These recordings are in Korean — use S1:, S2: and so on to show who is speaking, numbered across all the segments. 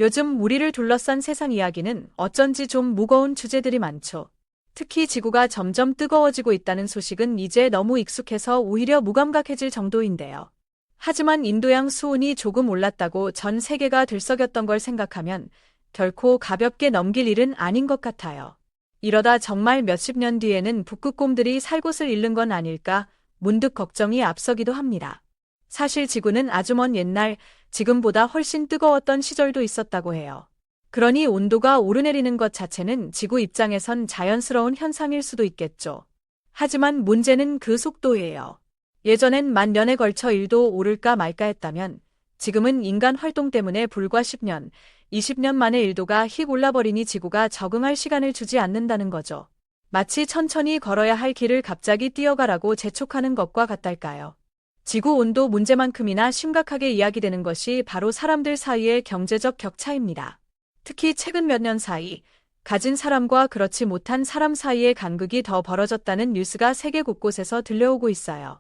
S1: 요즘 우리를 둘러싼 세상 이야기는 어쩐지 좀 무거운 주제들이 많죠. 특히 지구가 점점 뜨거워지고 있다는 소식은 이제 너무 익숙해서 오히려 무감각해질 정도인데요. 하지만 인도양 수온이 조금 올랐다고 전 세계가 들썩였던 걸 생각하면 결코 가볍게 넘길 일은 아닌 것 같아요. 이러다 정말 몇십 년 뒤에는 북극곰들이 살 곳을 잃는 건 아닐까 문득 걱정이 앞서기도 합니다. 사실 지구는 아주 먼 옛날, 지금보다 훨씬 뜨거웠던 시절도 있었다고 해요. 그러니 온도가 오르내리는 것 자체는 지구 입장에선 자연스러운 현상일 수도 있겠죠. 하지만 문제는 그 속도예요. 예전엔 만 년에 걸쳐 1도 오를까 말까 했다면 지금은 인간 활동 때문에 불과 10년, 20년 만에 1도가 휙 올라버리니 지구가 적응할 시간을 주지 않는다는 거죠. 마치 천천히 걸어야 할 길을 갑자기 뛰어가라고 재촉하는 것과 같달까요. 지구 온도 문제만큼이나 심각하게 이야기되는 것이 바로 사람들 사이의 경제적 격차입니다. 특히 최근 몇 년 사이, 가진 사람과 그렇지 못한 사람 사이의 간극이 더 벌어졌다는 뉴스가 세계 곳곳에서 들려오고 있어요.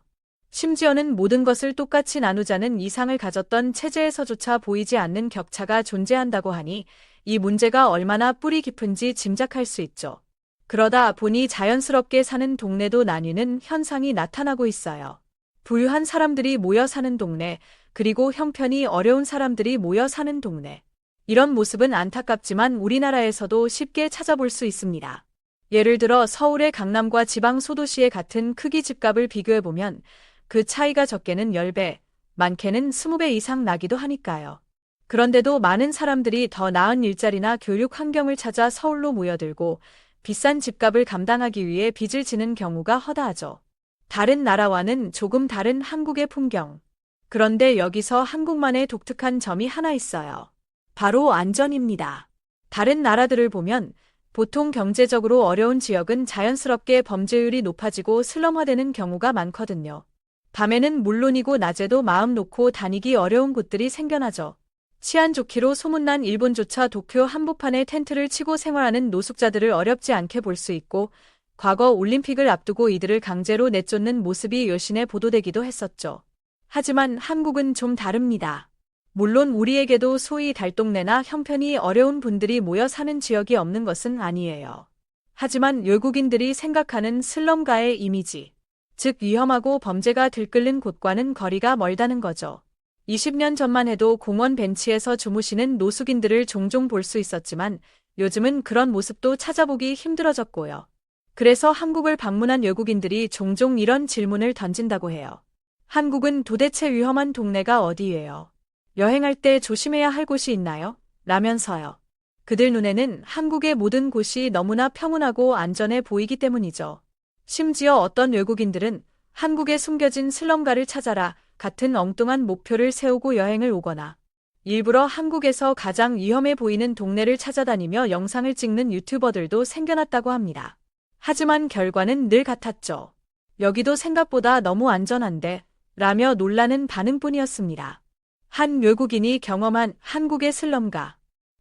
S1: 심지어는 모든 것을 똑같이 나누자는 이상을 가졌던 체제에서조차 보이지 않는 격차가 존재한다고 하니 이 문제가 얼마나 뿌리 깊은지 짐작할 수 있죠. 그러다 보니 자연스럽게 사는 동네도 나뉘는 현상이 나타나고 있어요. 부유한 사람들이 모여 사는 동네, 그리고 형편이 어려운 사람들이 모여 사는 동네. 이런 모습은 안타깝지만 우리나라에서도 쉽게 찾아볼 수 있습니다. 예를 들어 서울의 강남과 지방 소도시의 같은 크기 집값을 비교해보면 그 차이가 적게는 10배, 많게는 20배 이상 나기도 하니까요. 그런데도 많은 사람들이 더 나은 일자리나 교육 환경을 찾아 서울로 모여들고 비싼 집값을 감당하기 위해 빚을 지는 경우가 허다하죠. 다른 나라와는 조금 다른 한국의 풍경. 그런데 여기서 한국만의 독특한 점이 하나 있어요. 바로 안전입니다. 다른 나라들을 보면 보통 경제적으로 어려운 지역은 자연스럽게 범죄율이 높아지고 슬럼화되는 경우가 많거든요. 밤에는 물론이고 낮에도 마음 놓고 다니기 어려운 곳들이 생겨나죠. 치안 좋기로 소문난 일본조차 도쿄 한복판에 텐트를 치고 생활하는 노숙자들을 어렵지 않게 볼 수 있고 과거 올림픽을 앞두고 이들을 강제로 내쫓는 모습이 여신에 보도되기도 했었죠. 하지만 한국은 좀 다릅니다. 물론 우리에게도 소위 달동네나 형편이 어려운 분들이 모여 사는 지역이 없는 것은 아니에요. 하지만 외국인들이 생각하는 슬럼가의 이미지, 즉 위험하고 범죄가 들끓는 곳과는 거리가 멀다는 거죠. 20년 전만 해도 공원 벤치에서 주무시는 노숙인들을 종종 볼 수 있었지만 요즘은 그런 모습도 찾아보기 힘들어졌고요. 그래서 한국을 방문한 외국인들이 종종 이런 질문을 던진다고 해요. 한국은 도대체 위험한 동네가 어디예요? 여행할 때 조심해야 할 곳이 있나요? 라면서요. 그들 눈에는 한국의 모든 곳이 너무나 평온하고 안전해 보이기 때문이죠. 심지어 어떤 외국인들은 한국에 숨겨진 슬럼가를 찾아라 같은 엉뚱한 목표를 세우고 여행을 오거나 일부러 한국에서 가장 위험해 보이는 동네를 찾아다니며 영상을 찍는 유튜버들도 생겨났다고 합니다. 하지만 결과는 늘 같았죠. 여기도 생각보다 너무 안전한데 라며 놀라는 반응뿐이었습니다. 한 외국인이 경험한 한국의 슬럼가.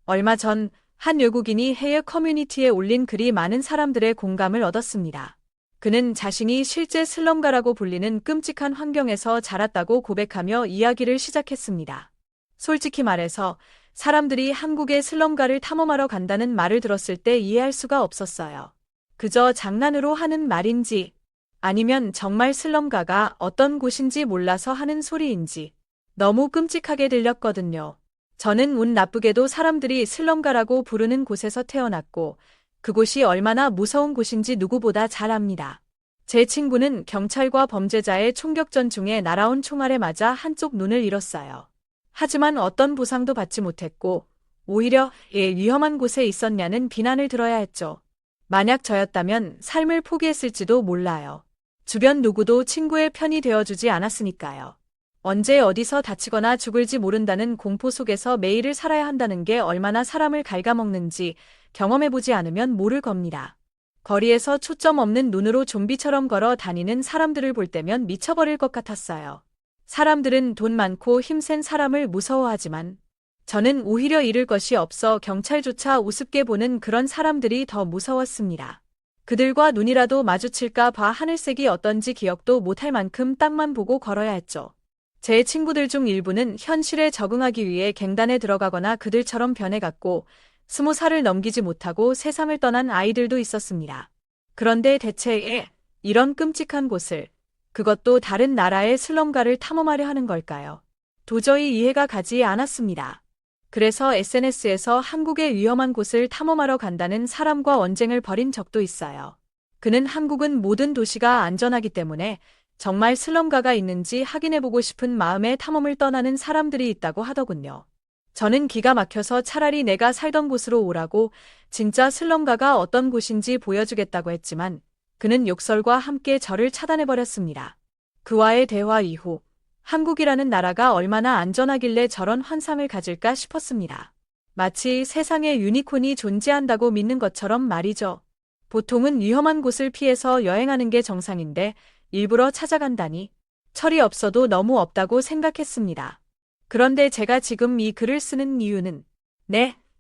S1: 얼마 전 한 외국인이 해외 커뮤니티에 올린 글이 많은 사람들의 공감을 얻었습니다. 그는 자신이 실제 슬럼가라고 불리는 끔찍한 환경에서 자랐다고 고백하며 이야기를 시작했습니다. 솔직히 말해서 사람들이 한국의 슬럼가를 탐험하러 간다는 말을 들었을 때 이해할 수가 없었어요. 그저 장난으로 하는 말인지 아니면 정말 슬럼가가 어떤 곳인지 몰라서 하는 소리인지 너무 끔찍하게 들렸거든요. 저는 운 나쁘게도 사람들이 슬럼가라고 부르는 곳에서 태어났고 그곳이 얼마나 무서운 곳인지 누구보다 잘 압니다. 제 친구는 경찰과 범죄자의 총격전 중에 날아온 총알에 맞아 한쪽 눈을 잃었어요. 하지만 어떤 보상도 받지 못했고 오히려 위험한 곳에 있었냐는 비난을 들어야 했죠. 만약 저였다면 삶을 포기했을지도 몰라요. 주변 누구도 친구의 편이 되어주지 않았으니까요. 언제 어디서 다치거나 죽을지 모른다는 공포 속에서 매일을 살아야 한다는 게 얼마나 사람을 갉아먹는지 경험해보지 않으면 모를 겁니다. 거리에서 초점 없는 눈으로 좀비처럼 걸어 다니는 사람들을 볼 때면 미쳐버릴 것 같았어요. 사람들은 돈 많고 힘센 사람을 무서워하지만 저는 오히려 잃을 것이 없어 경찰조차 우습게 보는 그런 사람들이 더 무서웠습니다. 그들과 눈이라도 마주칠까 봐 하늘색이 어떤지 기억도 못할 만큼 땅만 보고 걸어야 했죠. 제 친구들 중 일부는 현실에 적응하기 위해 갱단에 들어가거나 그들처럼 변해갔고 20살을 넘기지 못하고 세상을 떠난 아이들도 있었습니다. 그런데 대체 이런 끔찍한 곳을, 그것도 다른 나라의 슬럼가를 탐험하려 하는 걸까요? 도저히 이해가 가지 않았습니다. 그래서 SNS에서 한국의 위험한 곳을 탐험하러 간다는 사람과 언쟁을 벌인 적도 있어요. 그는 한국은 모든 도시가 안전하기 때문에 정말 슬럼가가 있는지 확인해보고 싶은 마음에 탐험을 떠나는 사람들이 있다고 하더군요. 저는 기가 막혀서 차라리 내가 살던 곳으로 오라고 진짜 슬럼가가 어떤 곳인지 보여주겠다고 했지만 그는 욕설과 함께 저를 차단해버렸습니다. 그와의 대화 이후 한국이라는 나라가 얼마나 안전하길래 저런 환상을 가질까 싶었습니다. 마치 세상에 유니콘이 존재한다고 믿는 것처럼 말이죠. 보통은 위험한 곳을 피해서 여행하는 게 정상인데 일부러 찾아간다니 철이 없어도 너무 없다고 생각했습니다. 그런데 제가 지금 이 글을 쓰는 이유는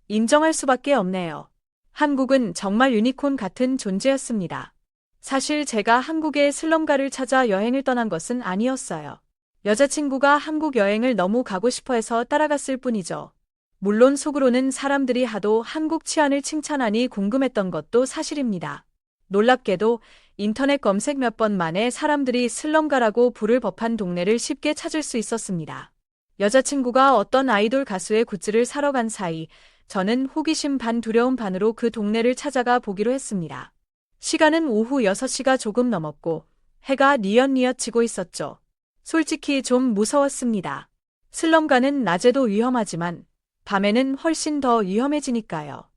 S1: 인정할 수밖에 없네요. 한국은 정말 유니콘 같은 존재였습니다. 사실 제가 한국의 슬럼가를 찾아 여행을 떠난 것은 아니었어요. 여자친구가 한국 여행을 너무 가고 싶어 해서 따라갔을 뿐이죠. 물론 속으로는 사람들이 하도 한국 치안을 칭찬하니 궁금했던 것도 사실입니다. 놀랍게도 인터넷 검색 몇 번 만에 사람들이 슬럼가라고 부를 법한 동네를 쉽게 찾을 수 있었습니다. 여자친구가 어떤 아이돌 가수의 굿즈를 사러 간 사이 저는 호기심 반 두려움 반으로 그 동네를 찾아가 보기로 했습니다. 시간은 오후 6시가 조금 넘었고 해가 뉘엿뉘엿 지고 있었죠. 솔직히 좀 무서웠습니다. 슬럼가는 낮에도 위험하지만 밤에는 훨씬 더 위험해지니까요.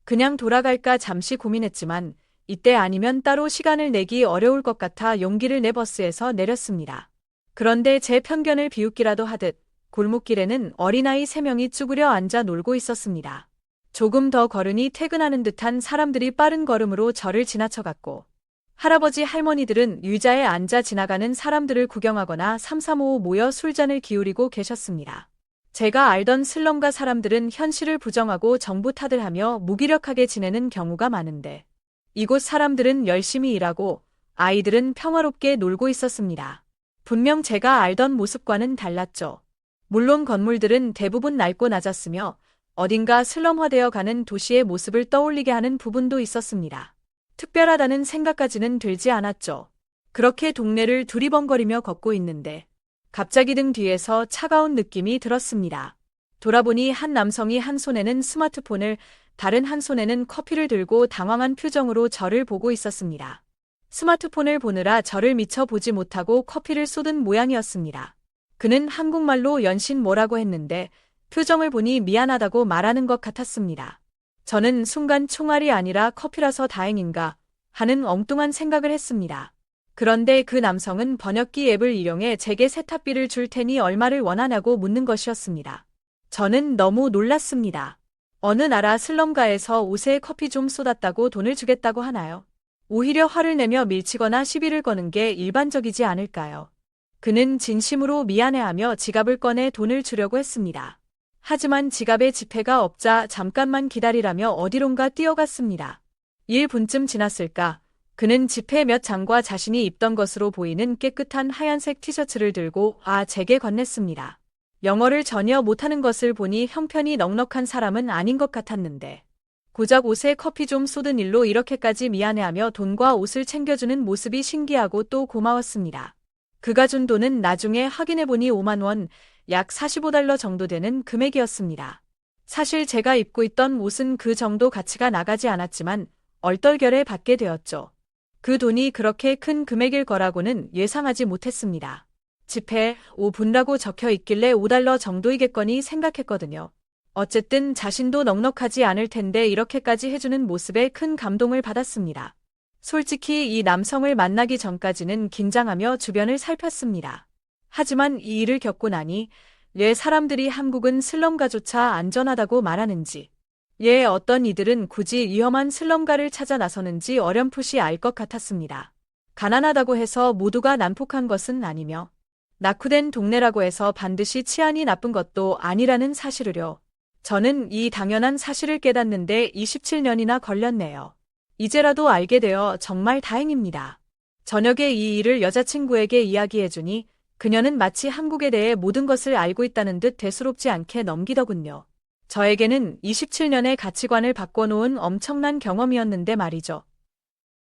S1: 그냥 돌아갈까 잠시 고민했지만 이때 아니면 따로 시간을 내기 어려울 것 같아 용기를 내 버스에서 내렸습니다. 그런데 제 편견을 비웃기라도 하듯 골목길에는 어린아이 3명이 쭈그려 앉아 놀고 있었습니다. 조금 더 걸으니 퇴근하는 듯한 사람들이 빠른 걸음으로 저를 지나쳐갔고 할아버지 할머니들은 의자에 앉아 지나가는 사람들을 구경하거나 삼삼오오 모여 술잔을 기울이고 계셨습니다. 제가 알던 슬럼가 사람들은 현실을 부정하고 정부 탓을 하며 무기력하게 지내는 경우가 많은데 이곳 사람들은 열심히 일하고 아이들은 평화롭게 놀고 있었습니다. 분명 제가 알던 모습과는 달랐죠. 물론 건물들은 대부분 낡고 낮았으며 어딘가 슬럼화되어 가는 도시의 모습을 떠올리게 하는 부분도 있었습니다. 특별하다는 생각까지는 들지 않았죠. 그렇게 동네를 두리번거리며 걷고 있는데 갑자기 등 뒤에서 차가운 느낌이 들었습니다. 돌아보니 한 남성이 한 손에는 스마트폰을 다른 한 손에는 커피를 들고 당황한 표정으로 저를 보고 있었습니다. 스마트폰을 보느라 저를 미처 보지 못하고 커피를 쏟은 모양이었습니다. 그는 한국말로 연신 뭐라고 했는데 표정을 보니 미안하다고 말하는 것 같았습니다. 저는 순간 총알이 아니라 커피라서 다행인가 하는 엉뚱한 생각을 했습니다. 그런데 그 남성은 번역기 앱을 이용해 제게 세탁비를 줄 테니 얼마를 원하냐고 묻는 것이었습니다. 저는 너무 놀랐습니다. 어느 나라 슬럼가에서 옷에 커피 좀 쏟았다고 돈을 주겠다고 하나요? 오히려 화를 내며 밀치거나 시비를 거는 게 일반적이지 않을까요? 그는 진심으로 미안해하며 지갑을 꺼내 돈을 주려고 했습니다. 하지만 지갑에 지폐가 없자 잠깐만 기다리라며 어디론가 뛰어갔습니다. 1분쯤 지났을까? 그는 지폐 몇 장과 자신이 입던 것으로 보이는 깨끗한 하얀색 티셔츠를 들고 제게 건넸습니다. 영어를 전혀 못하는 것을 보니 형편이 넉넉한 사람은 아닌 것 같았는데 고작 옷에 커피 좀 쏟은 일로 이렇게까지 미안해하며 돈과 옷을 챙겨주는 모습이 신기하고 또 고마웠습니다. 그가 준 돈은 나중에 확인해보니 5만 원, 약 $45 정도 되는 금액이었습니다. 사실 제가 입고 있던 옷은 그 정도 가치가 나가지 않았지만 얼떨결에 받게 되었죠. 그 돈이 그렇게 큰 금액일 거라고는 예상하지 못했습니다. 지폐 5분라고 적혀 있길래 $5 정도이겠거니 생각했거든요. 어쨌든 자신도 넉넉하지 않을 텐데 이렇게까지 해주는 모습에 큰 감동을 받았습니다. 솔직히 이 남성을 만나기 전까지는 긴장하며 주변을 살폈습니다. 하지만 이 일을 겪고 나니 왜 사람들이 한국은 슬럼가조차 안전하다고 말하는지, 왜 어떤 이들은 굳이 위험한 슬럼가를 찾아 나서는지 어렴풋이 알 것 같았습니다. 가난하다고 해서 모두가 난폭한 것은 아니며 낙후된 동네라고 해서 반드시 치안이 나쁜 것도 아니라는 사실을요. 저는 이 당연한 사실을 깨닫는데 27년이나 걸렸네요. 이제라도 알게 되어 정말 다행입니다. 저녁에 이 일을 여자친구에게 이야기해주니 그녀는 마치 한국에 대해 모든 것을 알고 있다는 듯 대수롭지 않게 넘기더군요. 저에게는 27년의 가치관을 바꿔놓은 엄청난 경험이었는데 말이죠.